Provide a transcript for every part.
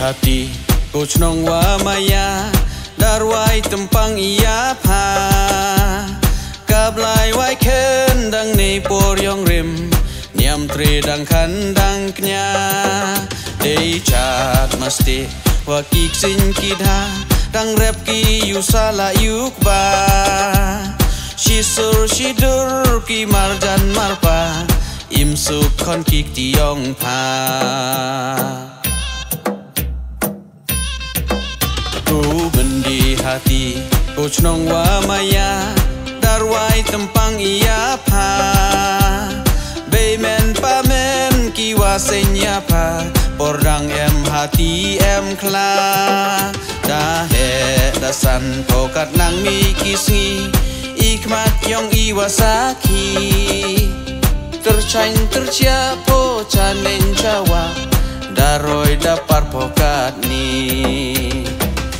hati coach nong wa maya darwai tempang ia pa kablai wai kendang nei por yong rim niam tre dang kandang knya dei chat mesti wa kik sin kidha dang rap ki yu sala yuk ba shisur shidur ki marjan marpa im suk kon kik ti yong pa ku bendi hati coach nong wa maya darwai tempang ia pa Baymen pamen kiwa senya pa Pordang em hati em kla Da he dasan pokat nang mi kisngi Ikmat yong iwasaki Tercain tercia po canen cawa Daroi dapar pokat ni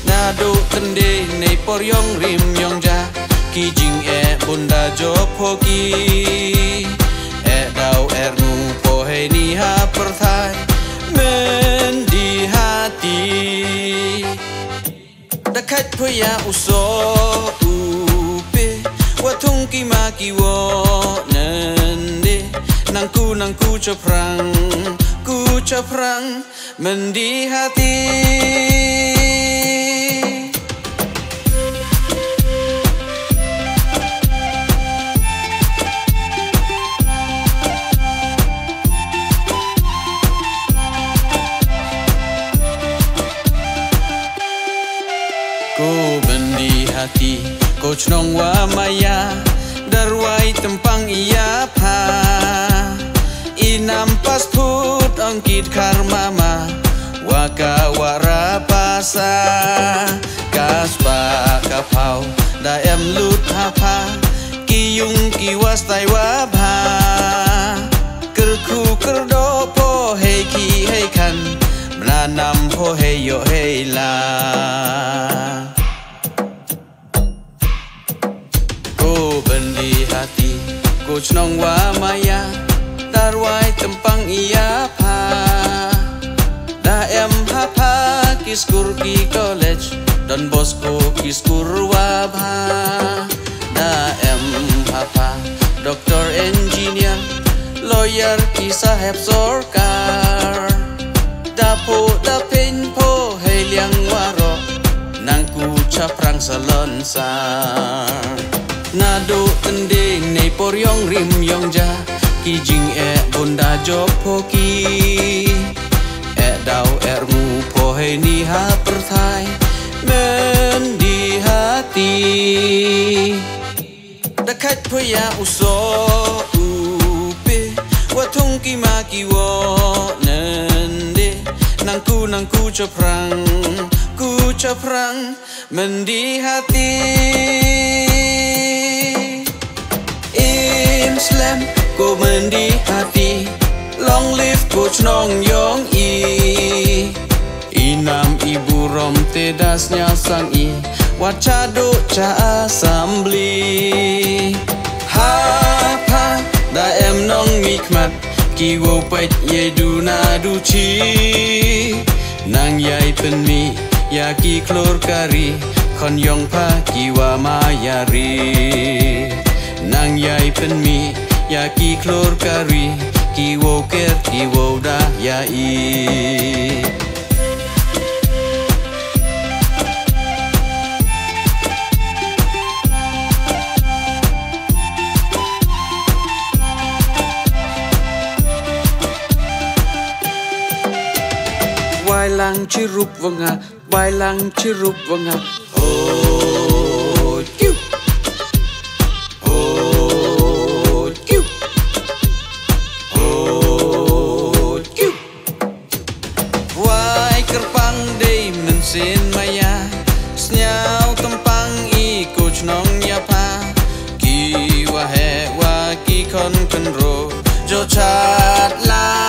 Nado tende nei por yong rim yong ja Kijing bunda jop hoki dau ernu pohe ni ha perthai men di hati dekat puya uso upe watung ki ma ki wo nende nangku caprang men di hati Ku bendi hati coach nong wa maya darwai tempang ia pa inam pas put ongkit karmama waka wara pasa kaspa kapau daem lut hapa kiyung kiwas tai wabha kerku kerdo po hei ki hei kan menanam po hei yo hei la bendi hati coach nong wa maya darwai tempang ia pa daem hapa kiskur ki college Don Bosco kiskur wabha daem hapa doktor engineer lawyer ki saheb sorkar dapo dapen po heliang waro nangku caprang selonsar Nado tending nei por yong rim yong ja Kijing bunda jop hoki dau ermu pohe ni ha perthai men di hati dekat puya uso upe watung ki ma ki wo nende nangku caprang men di hati Slam ko mendi hati long live coach nong yong i inam ibu rom tedasnya sang i wacado ca assembly hapa daem nong mikmat ki wo pait ye du na du chi nang yai pen mi ya ki klor kari kon yong pa ki wa mayari Nang yai pen mi ya ki klor kari ki wo ker ki wo da yai Wailang cirup wenga oh kiu Sin maya snyau tempang i coach nong yapa ki wa he wa ki kon kenro jo chat la